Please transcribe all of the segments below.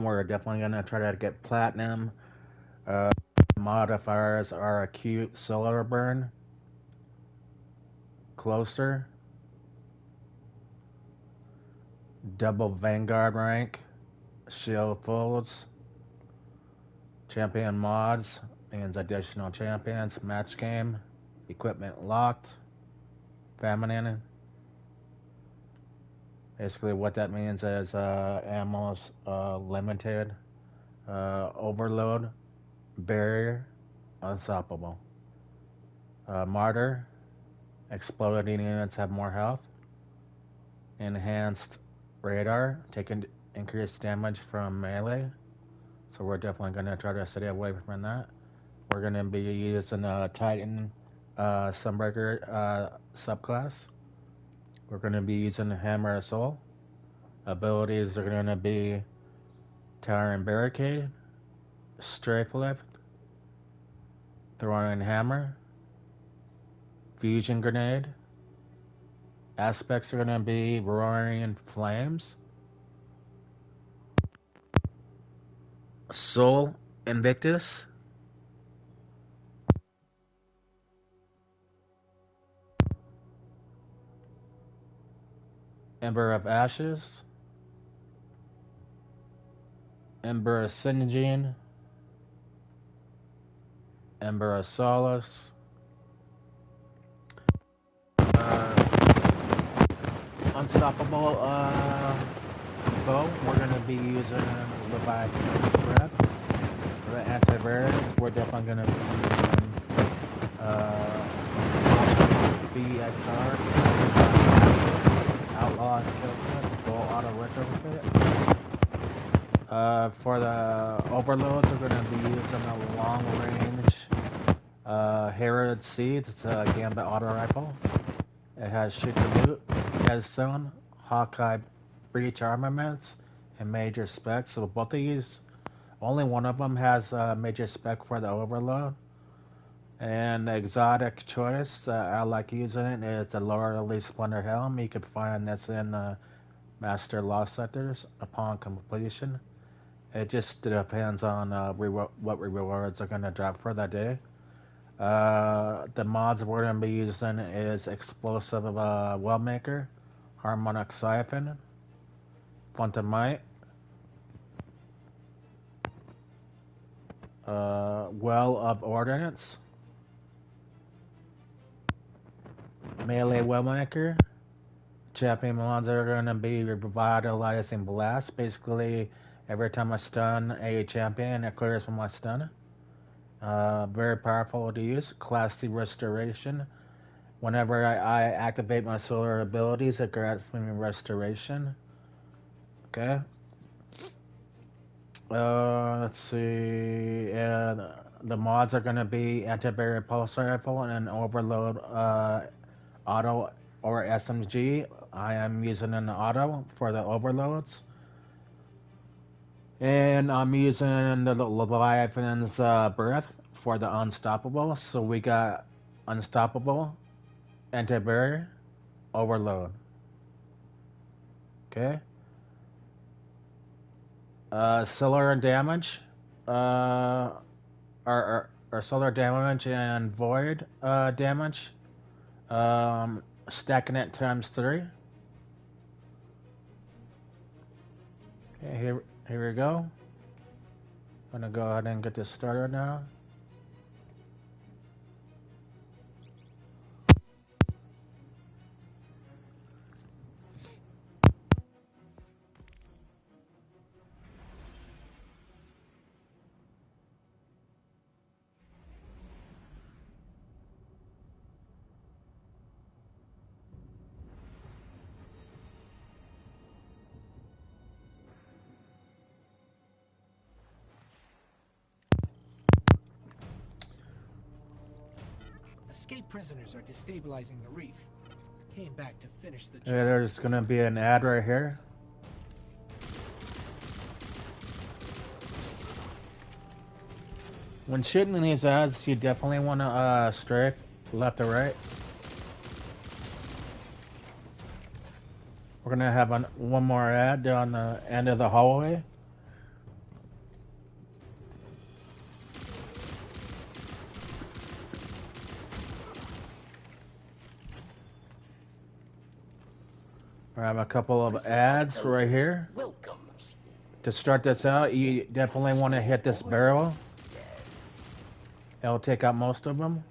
We're definitely gonna try to get platinum. Modifiers are acute solar burn, closer, double vanguard rank, shield folds, champion mods, means additional champions, match game, equipment locked, feminine. Basically, what that means is ammo's limited, overload, barrier, unstoppable. Martyr, exploding units have more health. Enhanced radar, taking increased damage from melee. So we're definitely going to try to stay away from that. We're going to be using Titan Sunbreaker subclass. We're going to be using Hammer of Soul. Abilities are going to be Tower and Barricade, Strafe Lift, Throwing Hammer, Fusion Grenade. Aspects are going to be Roaring Flames, Soul Invictus, Ember of Ashes, Ember Of Singeing, Ember Of Solace, Unstoppable bow. We're going to be using Leviathan Breath. For the antivirus, we're definitely going to be using BXR, Outlaw and Kill Kit, Full Auto Retrofit. For the overloads, we're going to be using a long range Herod Seeds. It's a Gambit auto rifle. It has Shoot to Loot, Headstone, Hakke Breach Armaments, and Major Spec. So both of these, only one of them has Major Spec for the overload. And the exotic choice I like using it is the Loreley Splendor Helm. You can find this in the Master Lost Sectors upon completion. It just depends on what rewards are going to drop for that day. The mods we're going to be using is Explosive Wellmaker, Harmonic Siphon, Funtamite, Well of Ordnance, Melee Wellmaker. Champion mods are going to be Revitalizing Blast. Basically, every time I stun a champion, it clears from my stun. Very powerful to use. Classy Restoration. Whenever I activate my solar abilities, it grants me Restoration. Okay. Let's see. The mods are going to be Anti-Barrier Pulse Rifle and Overload Auto or SMG. I am using an auto for the overloads. And I'm using the Leviathan's Breath for the Unstoppable. So we got Unstoppable, Anti-Barrier, Overload. Okay. Solar damage. Or solar damage and void damage. Stacking it times 3. Okay, here we go. I'm gonna go ahead and get this started now. Escaped prisoners are destabilizing the reef. Came back to finish the job. Yeah, there's gonna be an ad right here. When shooting these ads, you definitely want to strafe left or right. We're gonna have one more ad down the end of the hallway. I have a couple of ads right here. To start this out, you definitely want to hit this barrel. It'll take out most of them.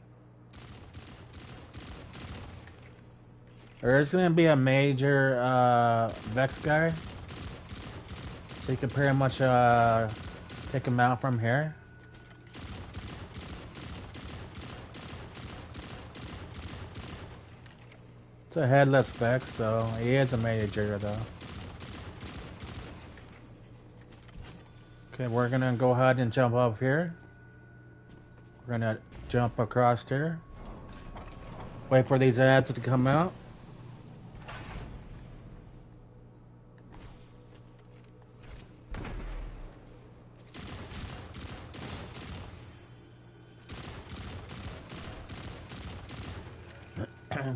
There is going to be a major Vex guy. So you can pretty much pick him out from here. It's a headless Vex, so he is a major though. Okay, we're gonna go ahead and jump up here. We're gonna jump across here. Wait for these ads to come out.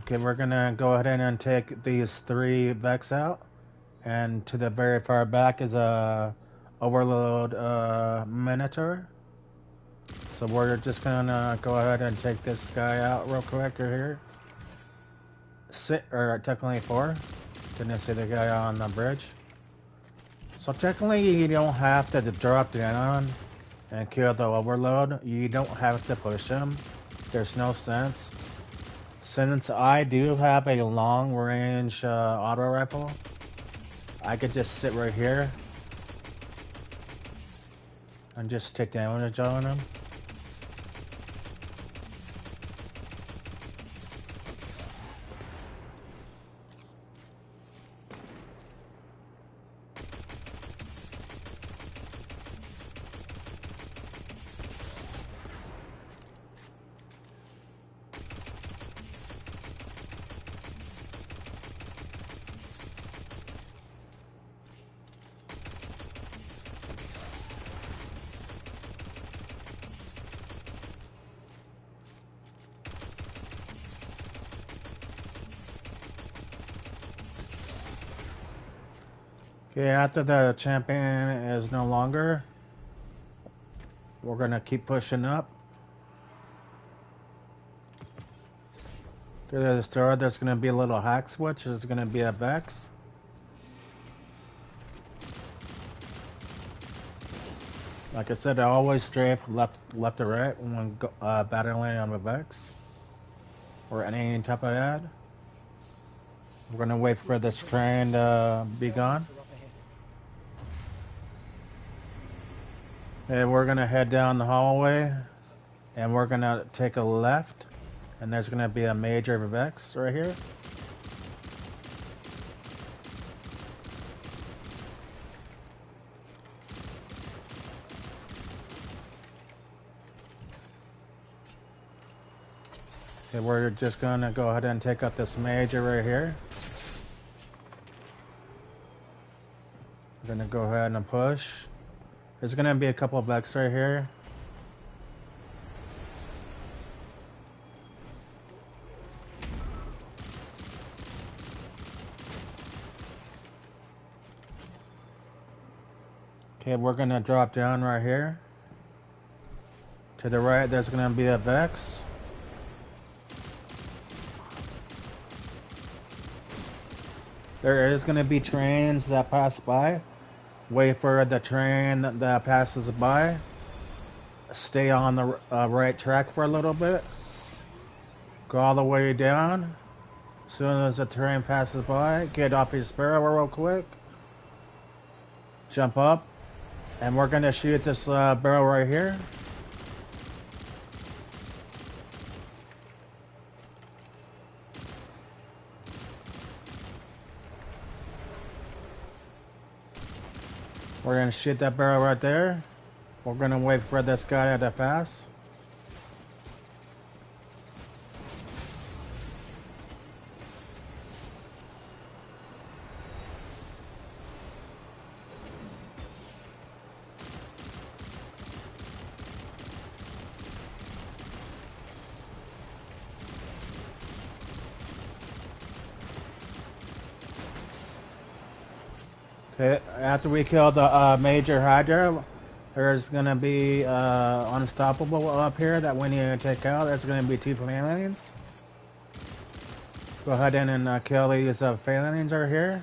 Okay, we're gonna go ahead and take these 3 Vex out, and to the very far back is a Overload Minotaur. So we're just gonna go ahead and take this guy out real quick right here. Or technically 4. Didn't see the guy on the bridge. So technically you don't have to drop down and kill the Overload. You don't have to push him. There's no sense. Since I do have a long range auto rifle, I could just sit right here and just take damage on him. Okay, after the champion is no longer, we're gonna keep pushing up. To the store, there's gonna be a little hack switch. There's gonna be a Vex. Like I said, I always strafe left to right when battling on a Vex or any type of ad. We're gonna wait for this train to be gone. And we're gonna head down the hallway, and we're gonna take a left, and there's gonna be a major Vex right here. Okay, we're just gonna go ahead and take up this major right here. We're gonna go ahead and push. There's gonna be a couple of Vex right here. Okay, we're gonna drop down right here. To the right, there's gonna be a Vex. There is gonna be trains that pass by. Wait for the train that passes by. Stay on the right track for a little bit. Go all the way down. As soon as the train passes by, get off your sparrow real quick. Jump up. And we're going to shoot this barrel right here. We're gonna shoot that barrel right there. We're gonna wait for this guy to pass. Okay, after we kill the major Hydra, there's gonna be unstoppable up here that we need to take out. There's gonna be 2 aliens. Go ahead and kill these failings right here.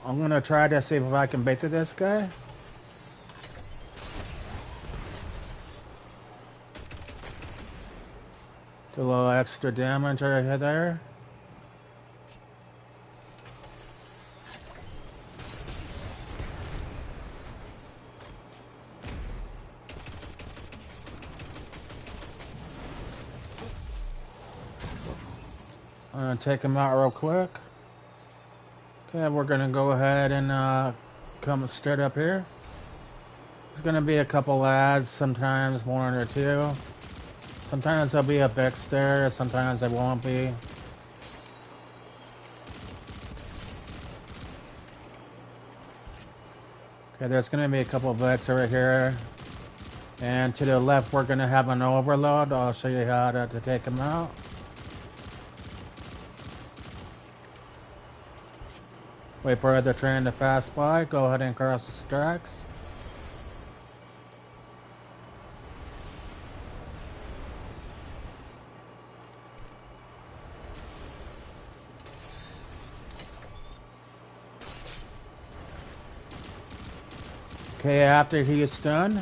I'm gonna try to see if I can bait to this guy. Do a little extra damage right there. I'm gonna take him out real quick. Okay, we're gonna go ahead and come straight up here. There's gonna be a couple lads, sometimes one or two. Sometimes there'll be a Vex there, sometimes there won't be. Okay, there's gonna be a couple of Vex over here. And to the left, we're gonna have an overload. I'll show you how to take them out. Wait for the train to pass by. Go ahead and cross the tracks. Okay, after he is done,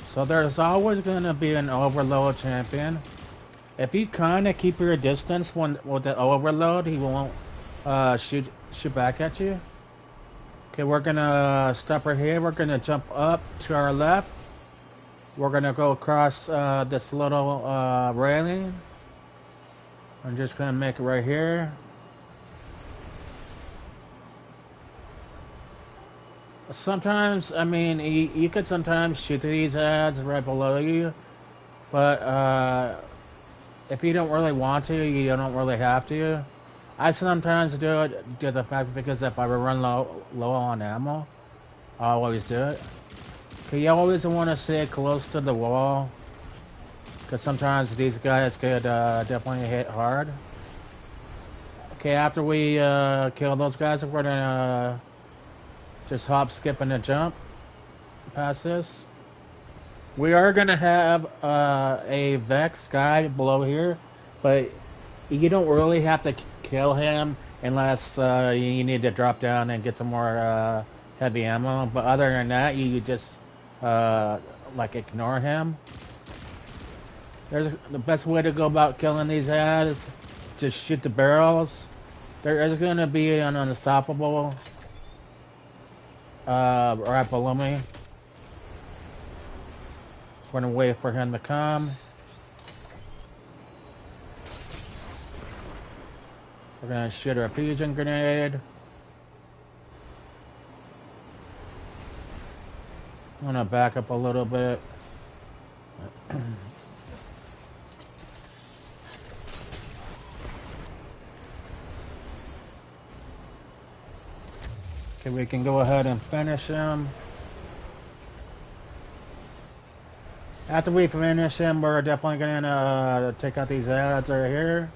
so there's always going to be an overload champion. If you kind of keep your distance with the overload, he won't shoot back at you. Okay, we're gonna stop right here. We're gonna jump up to our left. We're gonna go across this little railing. I'm just gonna make it right here. Sometimes, I mean, you could sometimes shoot these ads right below you, but if you don't really want to, you don't really have to. I sometimes do it due to the fact because if I run low on ammo, I always do it. Okay, you always want to stay close to the wall, because sometimes these guys could definitely hit hard. Okay, after we kill those guys, we're gonna just hop, skip, and a jump past this. We are gonna have a Vex guy below here, but you don't really have to kill him unless you need to drop down and get some more heavy ammo. But other than that, you just like ignore him. There's the best way to go about killing these ads. Just shoot the barrels. There's gonna be an unstoppable right below me. We're gonna wait for him to come. We're gonna shoot our fusion grenade. I'm gonna back up a little bit. Okay, we can go ahead and finish him. After we finish him, we're definitely gonna take out these ads right here.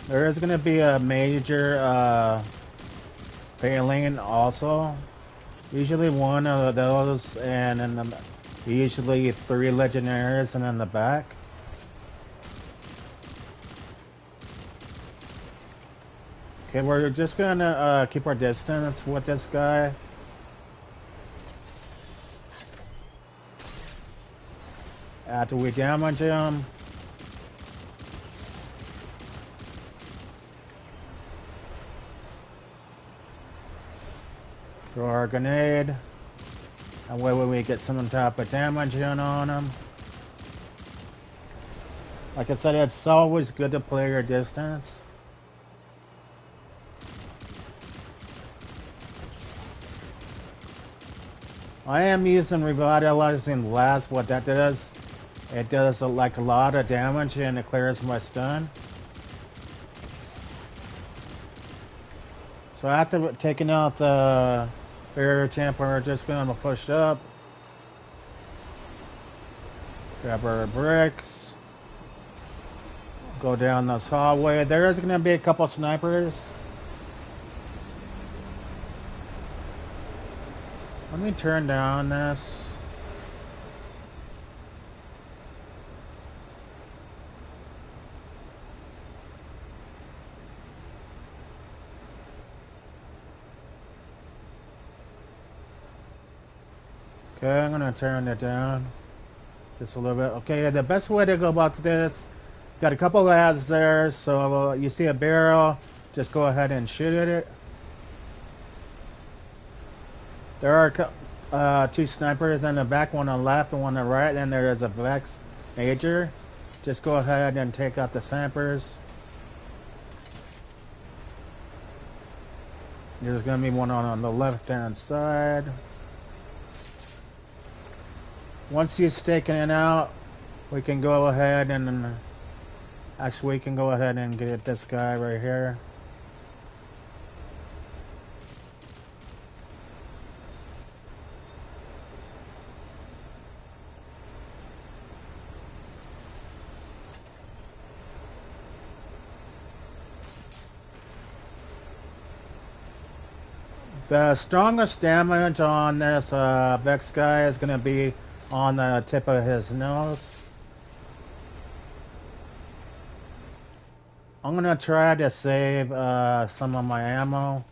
There is going to be a major failing also. Usually one of those, and then usually 3 legendaries, and in the back. Okay, we're just going to keep our distance with this guy. After we damage him, throw our grenade. That way when we get some type of damage on him. Like I said, it's always good to play your distance. I am using Revitalizing Blast. What that does, it does like a lot of damage and it clears my stun. So after taking out the barrier champ, we're just going to push up. Grab our bricks. Go down this hallway. There is going to be a couple snipers. Let me turn down this. Okay, I'm gonna turn it down just a little bit. Okay, the best way to go about this, got a couple of ads there, so you see a barrel, just go ahead and shoot at it. There are two snipers in the back, one on the left and one on the right, and there is a Vex Major. Just go ahead and take out the snipers. There's gonna be one on the left hand side. Once you've taken it out, we can go ahead and actually we can go ahead and get this guy right here. The strongest damage on this Vex guy is going to be on the tip of his nose. I'm going to try to save some of my ammo.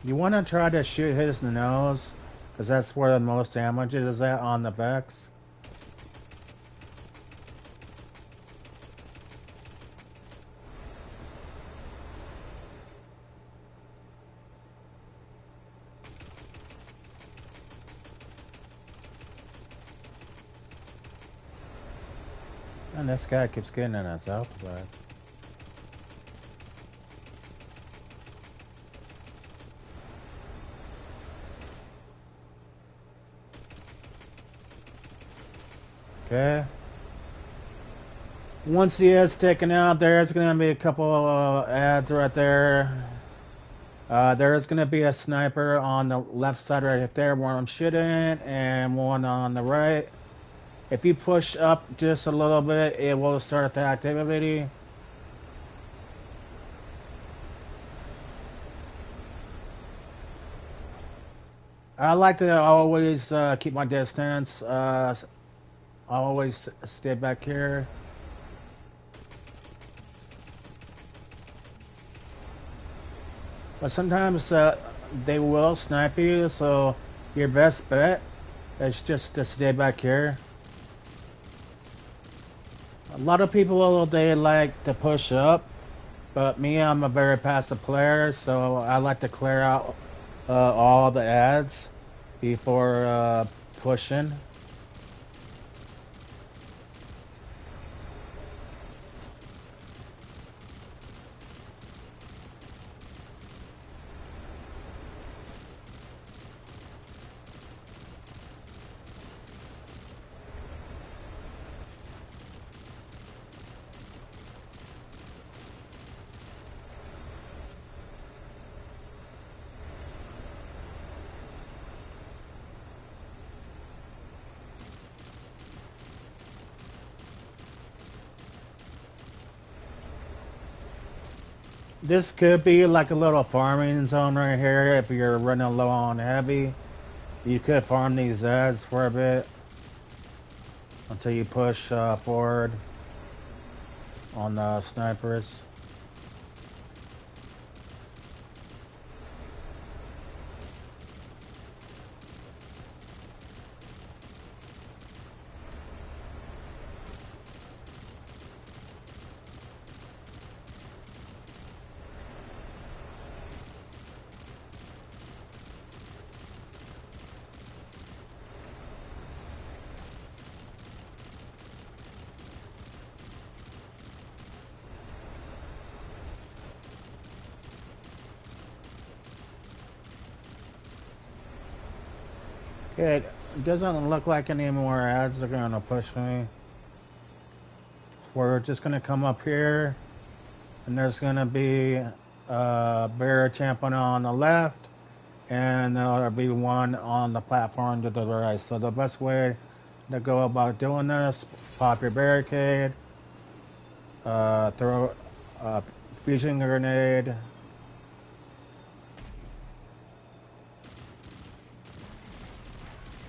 You want to try to shoot his nose, because that's where the most damage is at on the Vex. And this guy keeps getting in his alphabet. Okay. Once he is taken out, there's going to be a couple of ads right there. There is going to be a sniper on the left side right there where I'm shooting, and one on the right. If you push up just a little bit, it will start the activity. I like to always keep my distance. I always stay back here. But sometimes they will snipe you, so your best bet is just to stay back here. A lot of people, they like to push up, but me, I'm a very passive player, so I like to clear out all the ads before pushing. This could be like a little farming zone right here if you're running low on heavy. You could farm these ads for a bit until you push forward on the snipers. It doesn't look like any more ads are gonna push me. We're just gonna come up here, and there's gonna be a barrier champion on the left, and there'll be one on the platform to the right. So the best way to go about doing this: pop your barricade, throw a fusion grenade.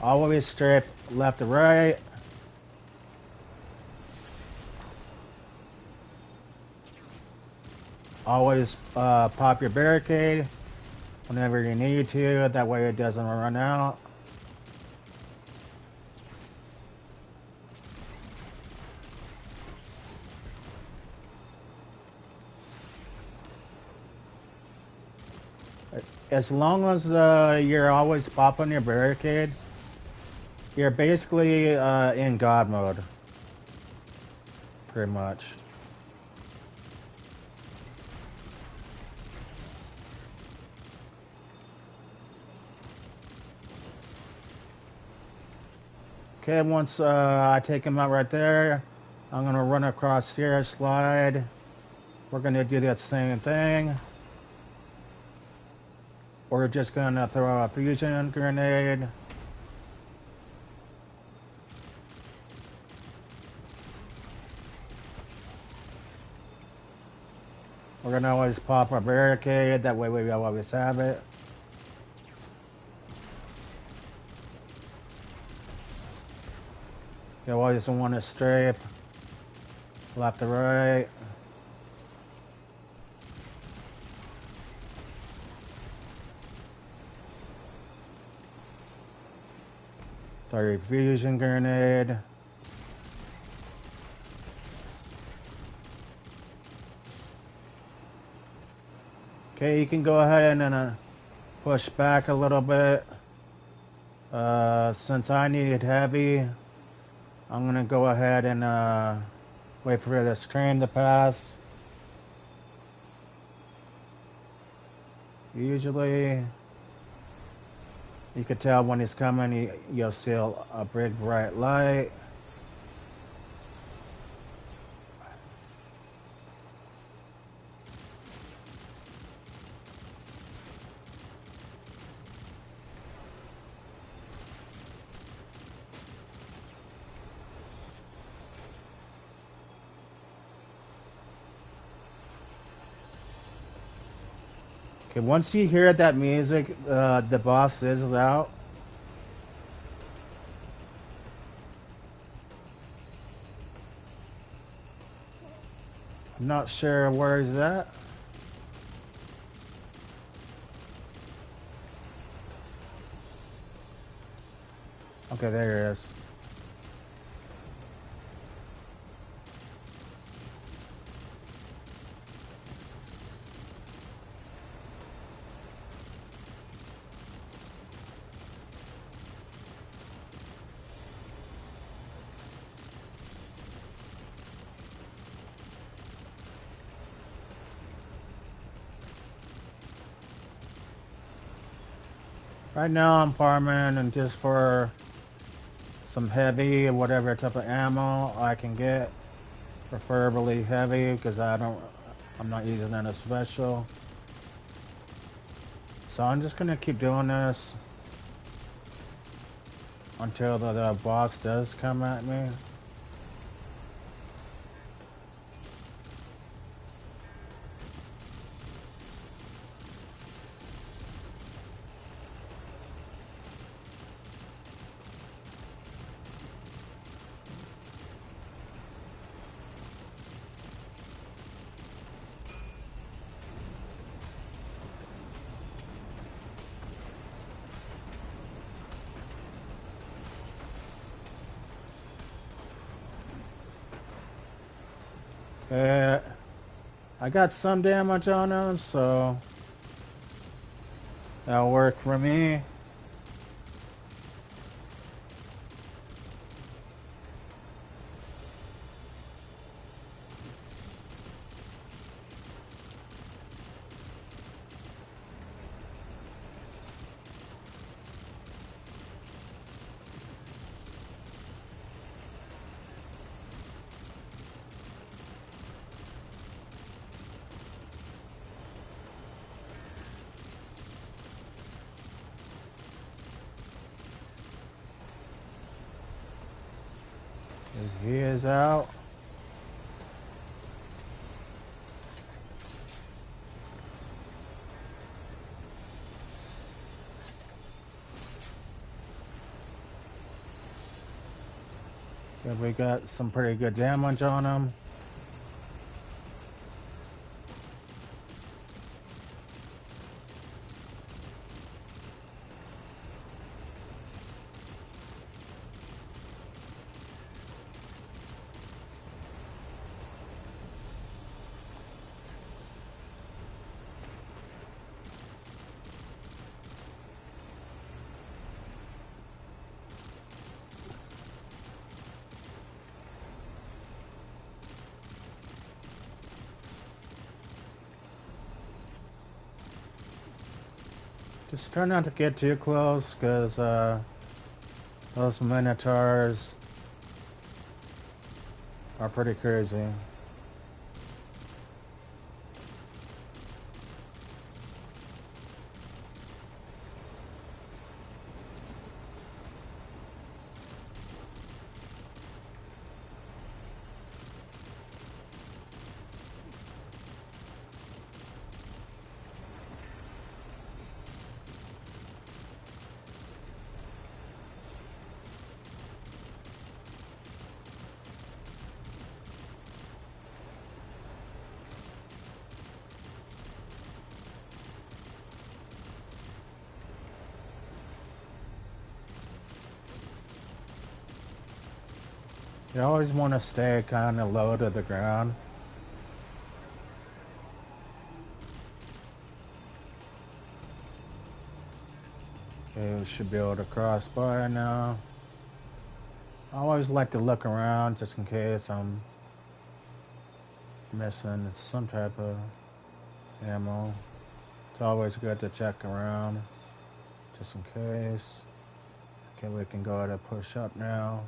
Always strafe left to right. Always pop your barricade whenever you need to, that way it doesn't run out. As long as you're always popping your barricade, you're basically in God mode. Pretty much. Okay, once I take him out right there, I'm going to run across here, slide. We're going to do that same thing. We're just going to throw a fusion grenade. We're going to always pop our barricade, that way we always have it. You always want to strafe left to right. Throw your fusion grenade. Okay, you can go ahead and push back a little bit. Since I needed heavy, I'm gonna go ahead and wait for this train to pass. Usually, you could tell when he's coming, you'll see a big bright light. Okay, once you hear that music, the boss is out. I'm not sure where he's at. Okay, there he is. Right now I'm farming and just for some heavy, whatever type of ammo I can get. Preferably heavy, because I'm not using any special. So I'm just gonna keep doing this until the boss does come at me. I got some damage on him, so that'll work for me. He is out. Okay, we got some pretty good damage on him. Just try not to get too close, because those Minotaurs are pretty crazy. You always want to stay kind of low to the ground. Okay, we should be able to cross by now. I always like to look around just in case I'm missing some type of ammo. It's always good to check around just in case. Okay, we can go ahead and push up now.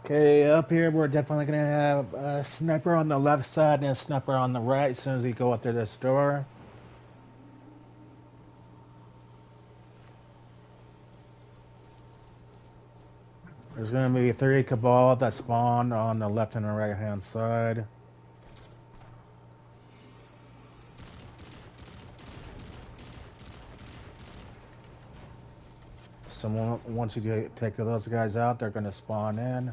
Okay, up here we're definitely gonna have a sniper on the left side and a sniper on the right as soon as we go up to this door. There's gonna be 3 Cabal that spawn on the left and the right hand side. So once you take those guys out, they're gonna spawn in.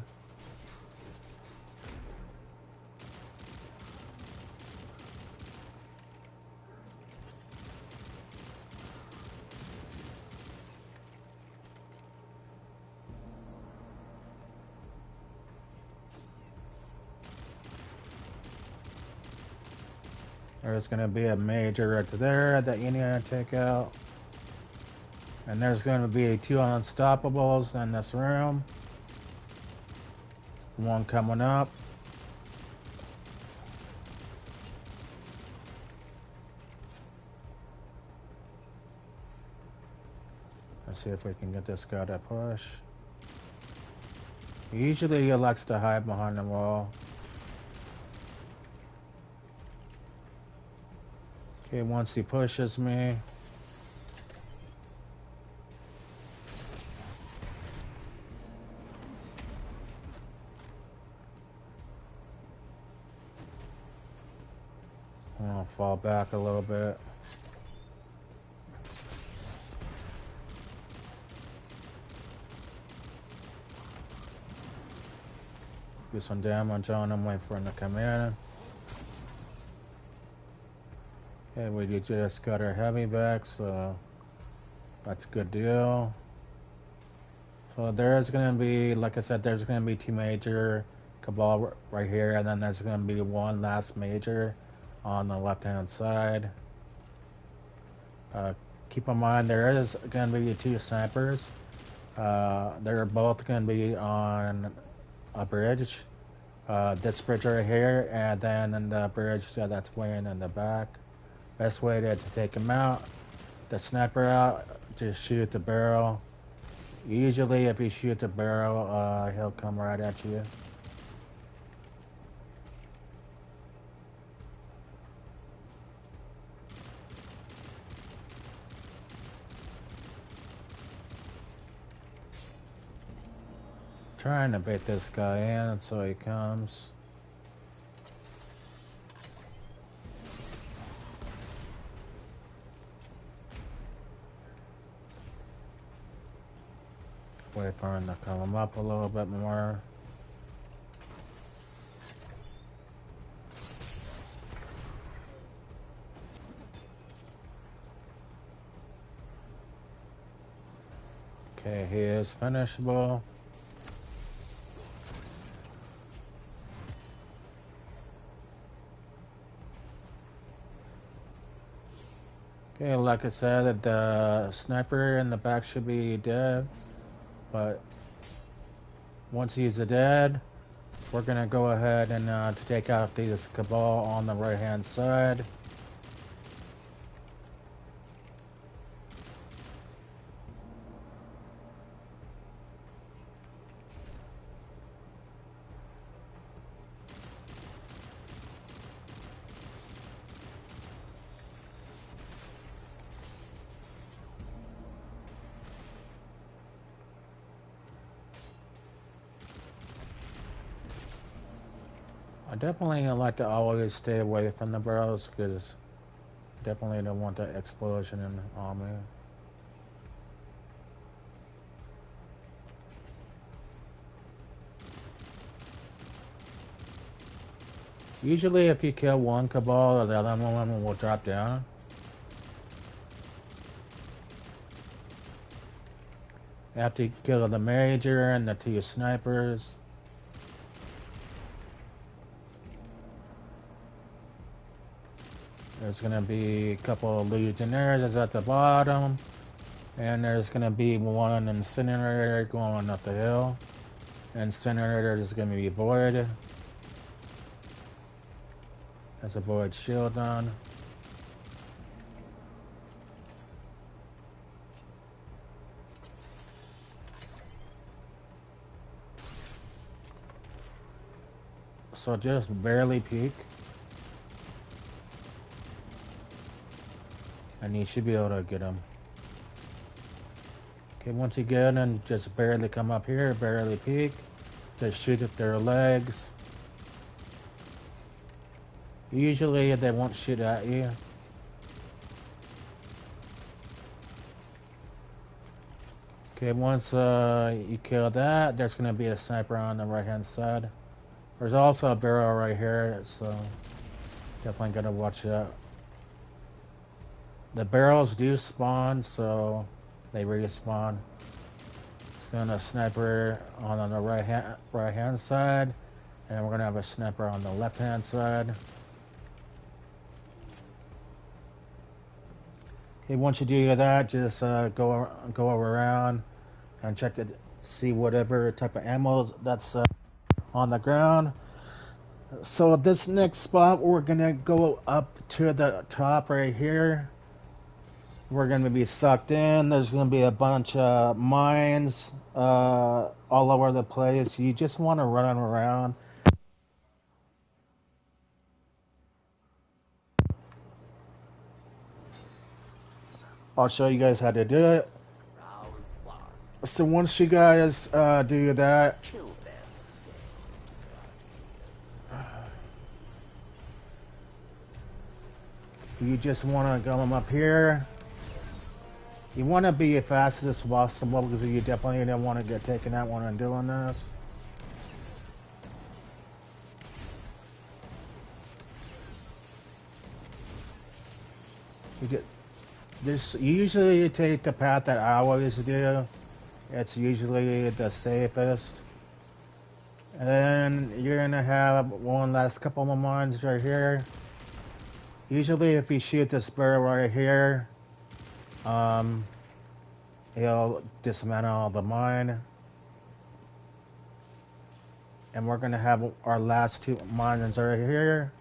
There's going to be a major right there that you need to take out. And there's going to be 2 unstoppables in this room. 1 coming up. Let's see if we can get this guy to push. Usually he likes to hide behind the wall. Okay, once he pushes me. I'll fall back a little bit. Do some damage on him, wait for him to come in. Okay, we just got our heavy back, so that's a good deal. So there's gonna be, like I said, there's gonna be 2 major Cabal right here, and then there's gonna be 1 last major on the left hand side. Keep in mind there is gonna be 2 snipers. They're both gonna be on a bridge. This bridge right here, and then in the bridge that's way in the back. Best way to take him out, the sniper out, just shoot the barrel. Usually if you shoot the barrel, he'll come right at you. Trying to bait this guy in so he comes. Wait for him to come up a little bit more. Okay, he is finishable. Okay, like I said, the sniper in the back should be dead, but once he's dead, we're gonna go ahead and to take out these cabal on the right hand side. I definitely like to always stay away from the barrels because definitely don't want that explosion on me. Usually if you kill one cabal, the other one will drop down. After you kill the major and the two snipers, there's going to be a couple of legionnaires at the bottom, and there's going to be one incinerator going up the hill. Incinerator is going to be void. Has a void shield on. So just barely peek. And you should be able to get them. Okay, once you get them, just barely come up here, barely peek. Just shoot at their legs. Usually they won't shoot at you. Okay, once you kill that, there's going to be a sniper on the right hand side. There's also a barrel right here, so definitely got to watch out. The barrels do spawn, so they respawn. It's gonna sniper on the right hand side, and we're gonna have a sniper on the left hand side. Okay, once you do that, just go around and check to see whatever type of ammo that's on the ground. So this next spot, we're gonna go up to the top right here. We're going to be sucked in. There's going to be a bunch of mines all over the place. You just want to run around. I'll show you guys how to do it. So once you guys do that, you just want to come up here. You want to be as fast as possible because you definitely don't want to get taken out when I'm doing this. Usually you take the path that I always do. It's usually the safest. And then you're going to have one last couple of mines right here. Usually if you shoot this barrel right here, it'll dismantle the mine. And we're going to have our last two mines right here.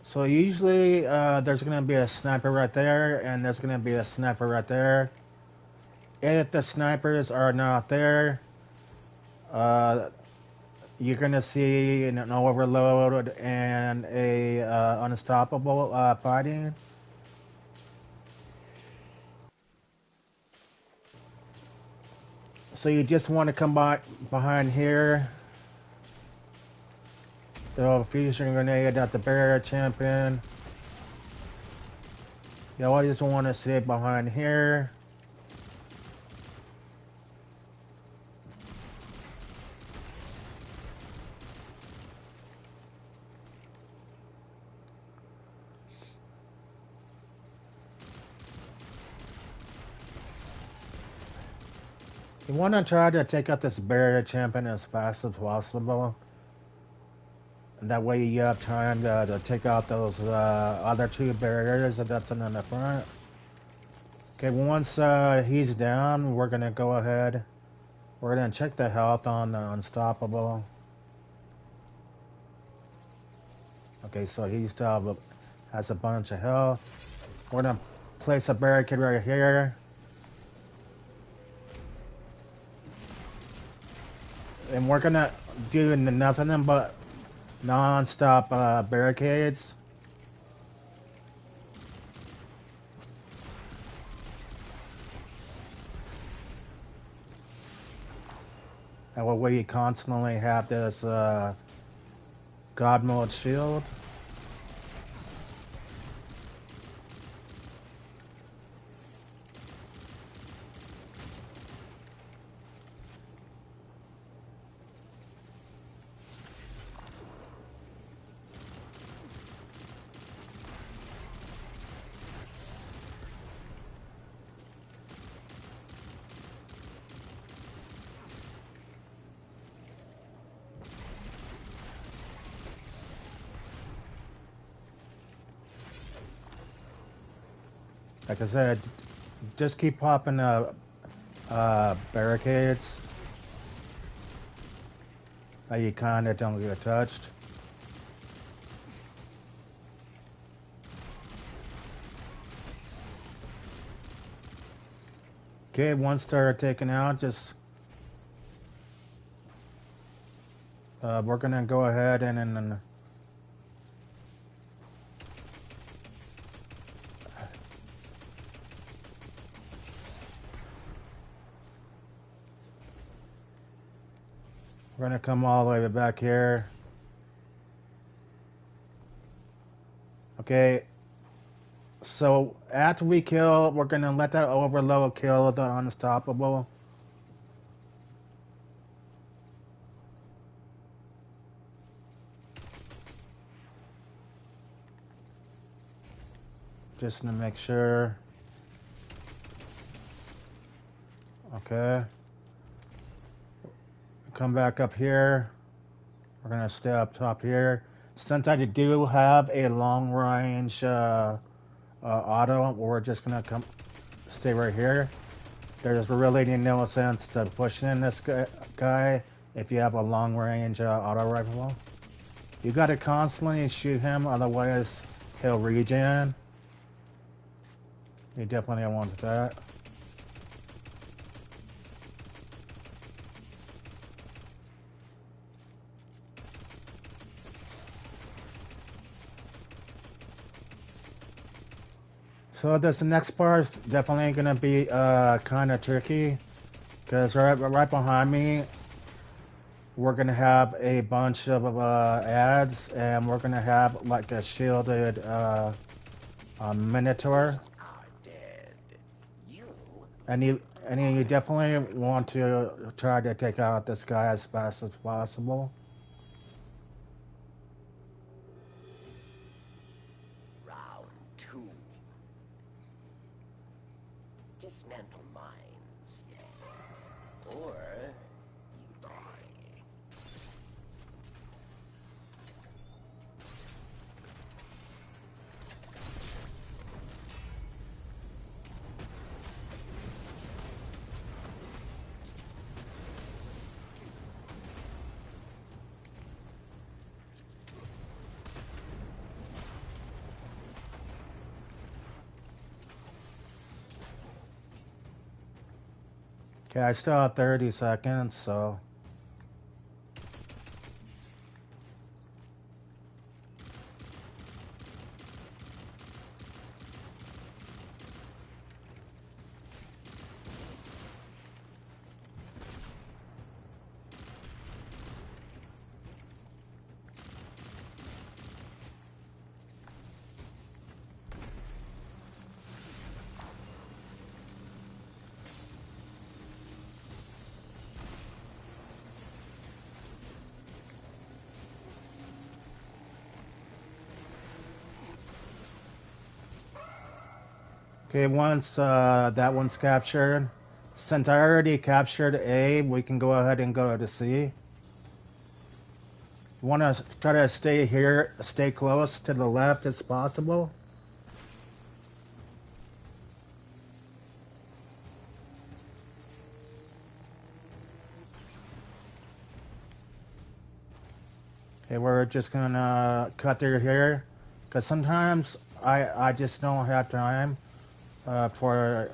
So usually there's going to be a sniper right there, and there's going to be a sniper right there. If the snipers are not there, you're gonna see an overload and a unstoppable fighting. So you just want to come behind here. Throw a fusion grenade at the barrier champion. You always want to stay behind here. You want to try to take out this barrier champion as fast as possible. And that way you have time to take out those other two barriers that's in the front. Okay, once he's down, we're going to go ahead. We're going to check the health on the unstoppable. Okay, so he still has a bunch of health. We're going to place a barricade right here. And we're going to do nothing but non-stop barricades. That way you constantly have this God mode shield. Like I said, just keep popping barricades that you kind of don't get touched. Okay, once they're taken out, just we're gonna go ahead and we're gonna come all the way back here. Okay, so after we kill, we're gonna let that overload kill the unstoppable. Just to make sure. Okay. Come back up here. We're gonna stay up top here. Since I do have a long range auto, we're just gonna stay right here. There's really no sense to push in this guy if you have a long range auto rifle. You gotta constantly shoot him, otherwise he'll regen. You definitely don't want that. So this next part is definitely gonna be kind of tricky, because right behind me, we're gonna have a bunch of ads, and we're gonna have like a shielded Minotaur. And you definitely want to try to take out this guy as fast as possible. Round 2. Dismantle mines, yes. Or you die. Okay, I still have 30 seconds, so... Okay, once that one's captured, since I already captured A, we can go ahead and go to C. Want to try to stay here, stay close to the left as possible. Okay, we're just gonna cut through here, because sometimes I just don't have time for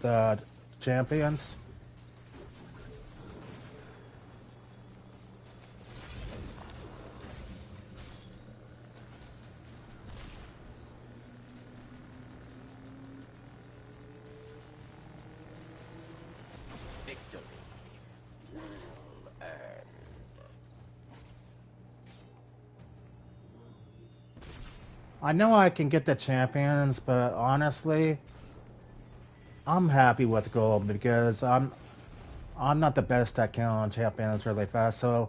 the champions. Victory. Well earned. I know I can get the champions, but honestly, I'm happy with gold because I'm not the best at killing champions really fast. So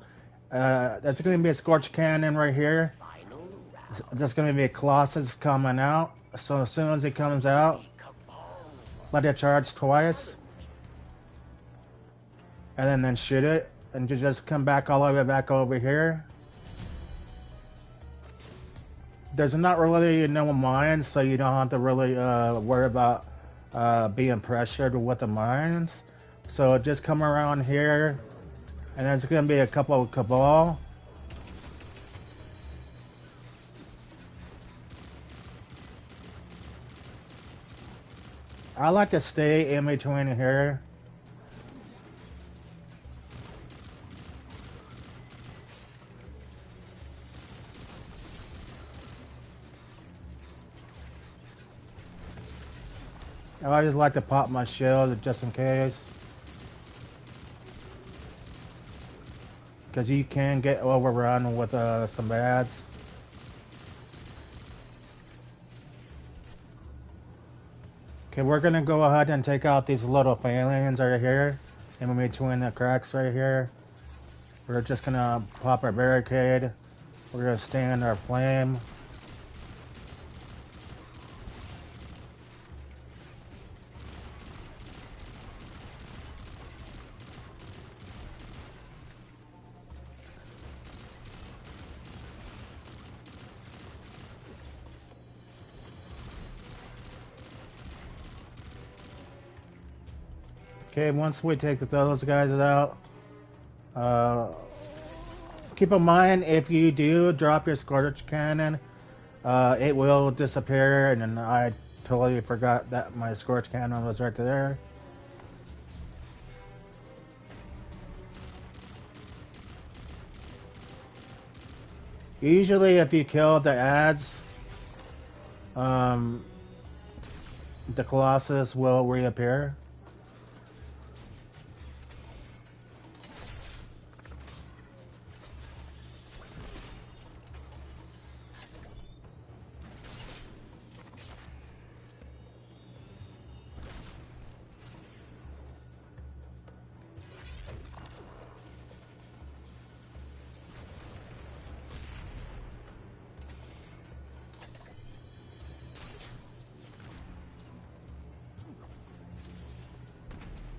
that's going to be a Scorch Cannon right here. Final round. There's going to be a Colossus coming out. So as soon as it comes out, let it charge twice. And then shoot it. And you just come back all the way back over here. There's not really no mines, so you don't have to really worry about being pressured with the mines. So just come around here, and there's going to be a couple of Cabal. I like to stay in between here. I just like to pop my shield just in case. Because you can get overrun with some bads. Okay, we're going to go ahead and take out these little failings right here. In between the cracks right here. We're just going to pop our barricade. We're going to stand our flame. Okay, once we take those guys out, keep in mind if you do drop your Scorch Cannon, it will disappear, and then I totally forgot that my Scorch Cannon was right there. Usually if you kill the ads, the Colossus will reappear.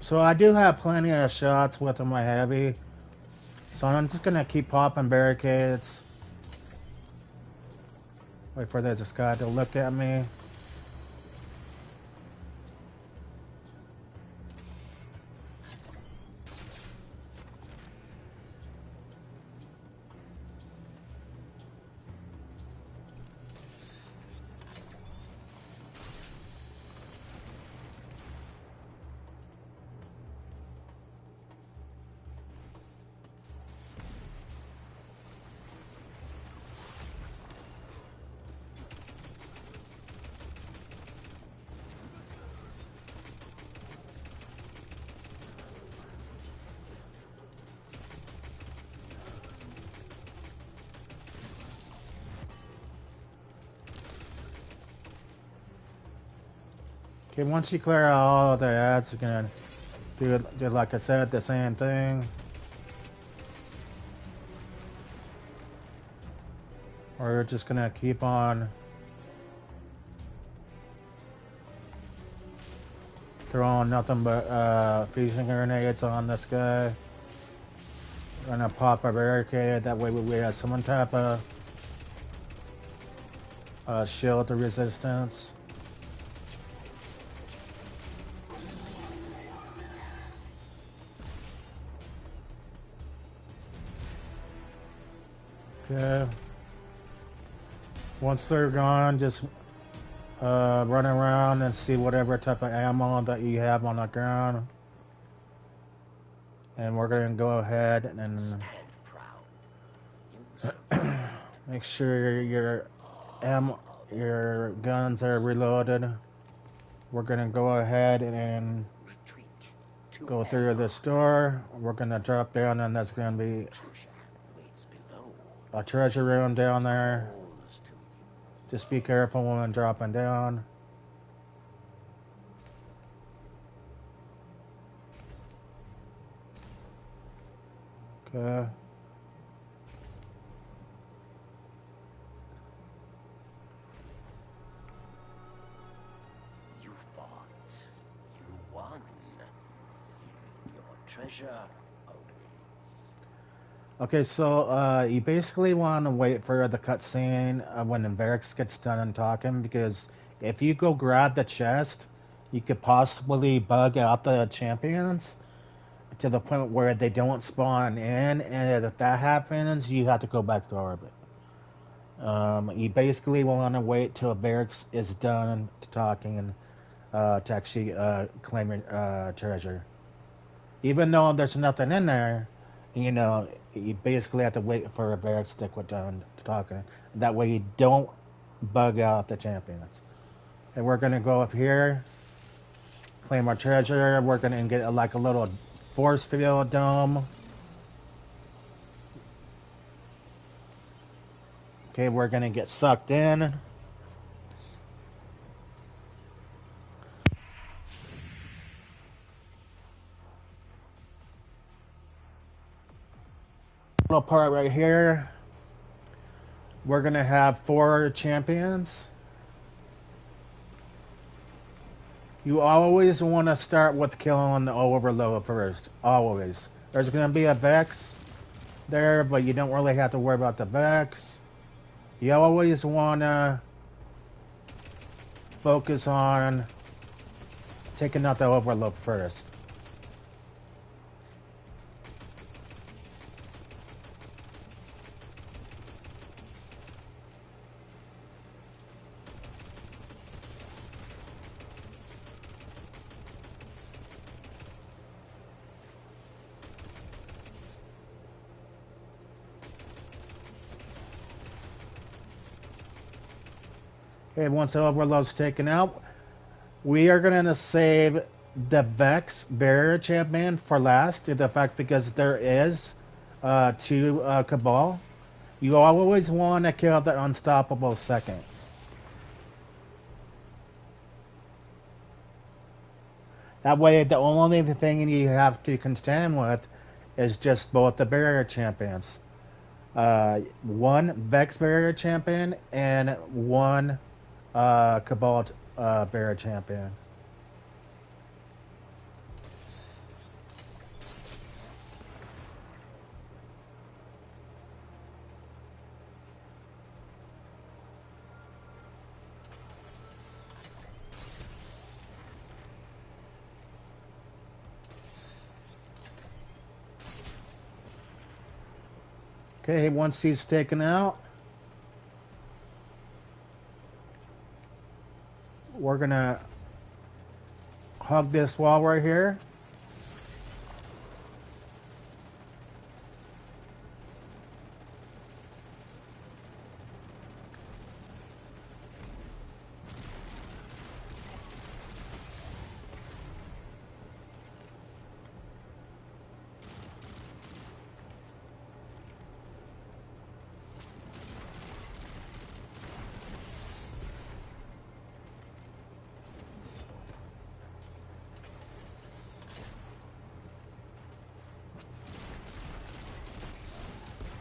So I do have plenty of shots with my heavy. So I'm just gonna keep popping barricades. Wait for this guy to look at me. Okay, once you clear out all the ads, you're gonna do like I said, the same thing. Or you're just gonna keep on. throwing nothing but fusion grenades on this guy. Gonna pop a barricade, that way we have some type of shield to resistance. Okay. Once they're gone, just run around and see whatever type of ammo that you have on the ground. And we're gonna go ahead and make sure your guns are reloaded. We're gonna go ahead and go through this door. We're gonna drop down, and there's gonna be a treasure room down there. Just be careful when dropping down. Okay. You fought. You won. Your treasure awaits. Okay, so you basically want to wait for the cutscene when Invictus gets done talking, because if you go grab the chest, you could possibly bug out the champions to the point where they don't spawn in, and if that happens, you have to go back to orbit. You basically want to wait till Barracks is done talking to actually claim your treasure. Even though there's nothing in there, you know, you basically have to wait for Barracks to quit done talking. That way you don't bug out the champions. And we're gonna go up here, claim our treasure. We're gonna get like a little force field dome. Okay, we're gonna get sucked in. Little part right here. We're gonna have 4 champions. You always want to start with killing the overload first. Always. There's gonna be a Vex there, but you don't really have to worry about the Vex. You always want to focus on taking out the overload first. Okay, once the overload's taken out, we are going to save the Vex Barrier Champion for last, due to the fact because there is 2 Cabal. You always want to kill the Unstoppable second. That way, the only thing you have to contend with is just both the Barrier Champions. 1 Vex Barrier Champion and 1 Cabal Barrier Champion. Okay, once he's taken out, we're gonna hug this wall right here.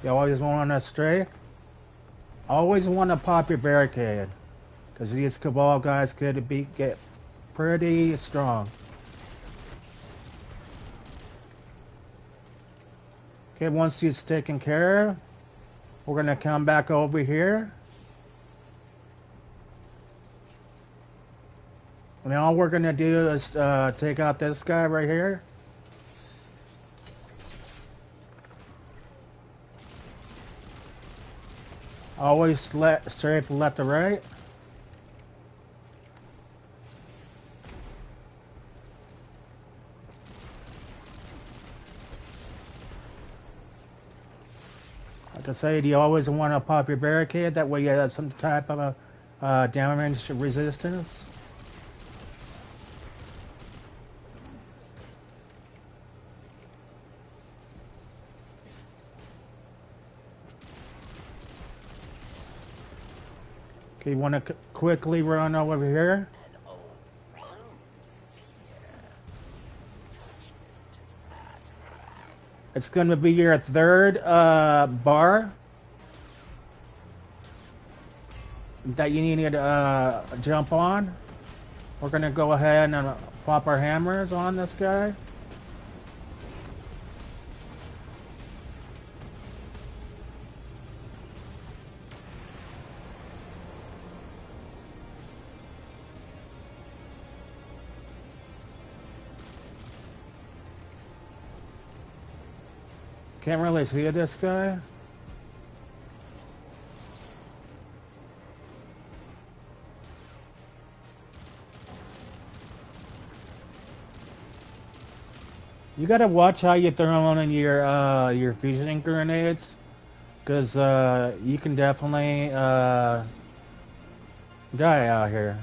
You always want to strafe. Always want to pop your barricade, because these Cabal guys could get pretty strong. Okay, once he's taken care of, we're gonna come back over here. And all we're gonna do is take out this guy right here. Always strafe left to right. Like I said, you always want to pop your barricade. That way you have some type of a damage resistance. Okay, you want to quickly run over here. It's going to be your third bar that you need to jump on. We're going to go ahead and pop our hammers on this guy. Can't really see this guy. You gotta watch how you throw in your fusion grenades, because you can definitely die out here.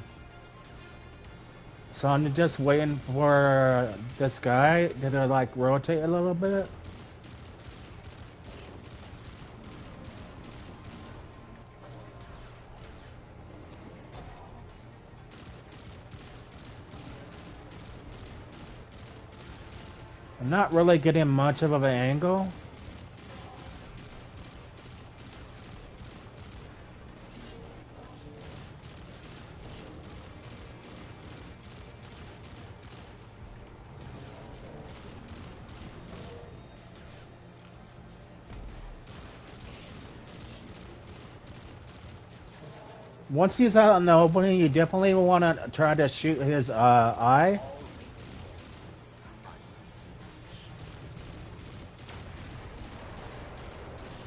So I'm just waiting for this guy to like rotate a little bit. I'm not really getting much of an angle. Once he's out in the opening, you definitely want to try to shoot his eye.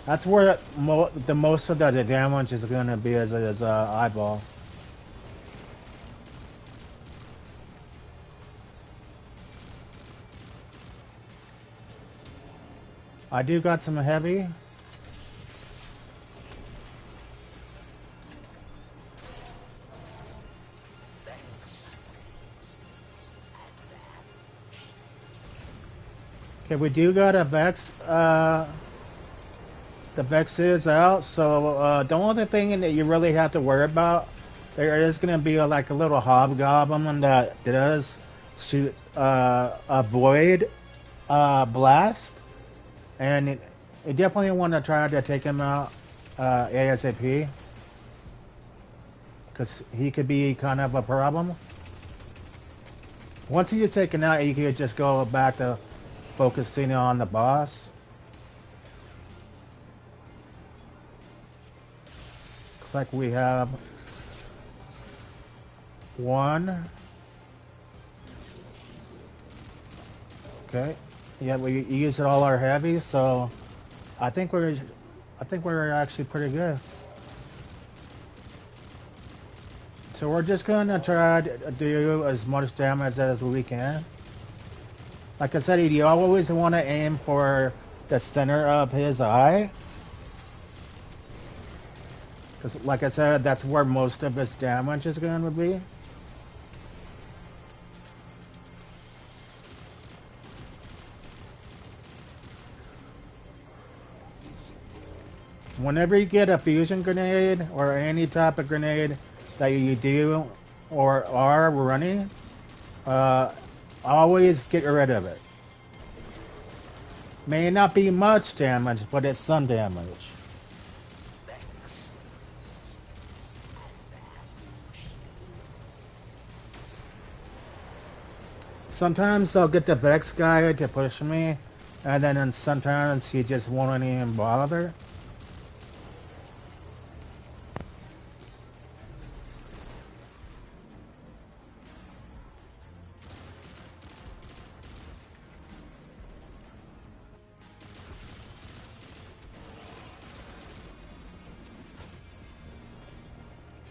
That's where the most of the damage is going to be, is his eyeball. I do got some heavy. Okay, we do got a Vex. The Vex is out, so the only thing that you really have to worry about, there is going to be like a little hobgoblin that does shoot a void blast, and you definitely want to try to take him out ASAP, because he could be kind of a problem. Once he is taken out, you could just go back to focusing on the boss. Like we have one. Okay. Yeah, we used all our heavy, so I think we're actually pretty good. So we're just gonna try to do as much damage as we can. Like I said, you always want to aim for the center of his eye. Because, like I said, that's where most of its damage is going to be. Whenever you get a fusion grenade or any type of grenade that you do or are running, always get rid of it. May not be much damage, but it's some damage. Sometimes I'll get the Vex guy to push me and then sometimes he just won't even bother.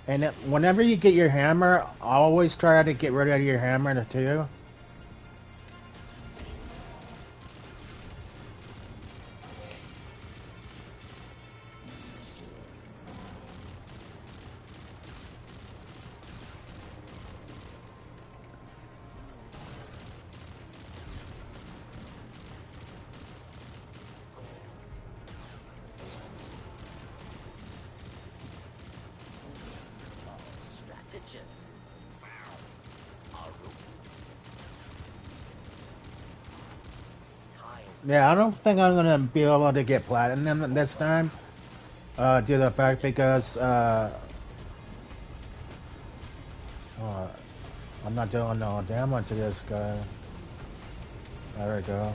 And whenever you get your hammer, always try to get rid of your hammer too. Yeah, I don't think I'm gonna be able to get platinum this time, due to the fact because I'm not doing no damage to this guy. There we go.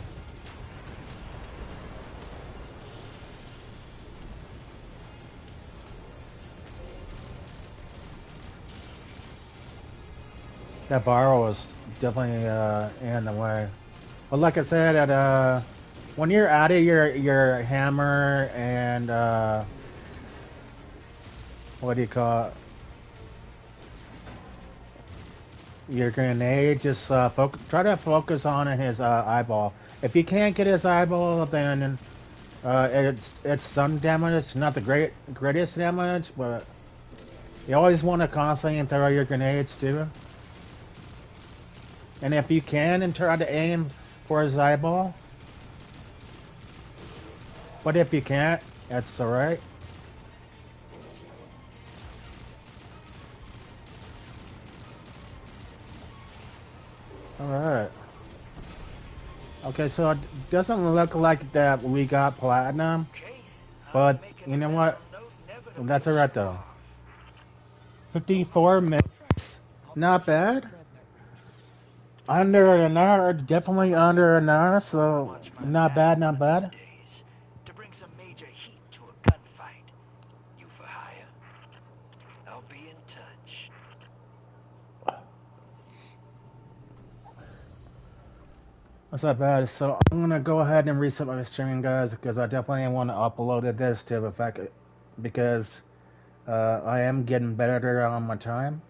That barrel was definitely in the way. But like I said, when you're out of your hammer and what do you call it? Your grenade, just try to focus on his eyeball. If you can't get his eyeball, then it's some damage. It's not the greatest damage, but you always want to constantly throw your grenades too. And if you can, and try to aim for his eyeball. But if you can't, that's alright. Alright. Okay, so it doesn't look like that we got platinum. But, you know what? That's alright though. 54 minutes. Not bad. Under an hour, definitely under an hour, so not bad, not bad. To bring some major heat to a gunfight. You for hire? I'll be in touch. That's not bad. So I'm gonna go ahead and reset my stream, guys, because I definitely want to upload this to the fact because I am getting better on my time.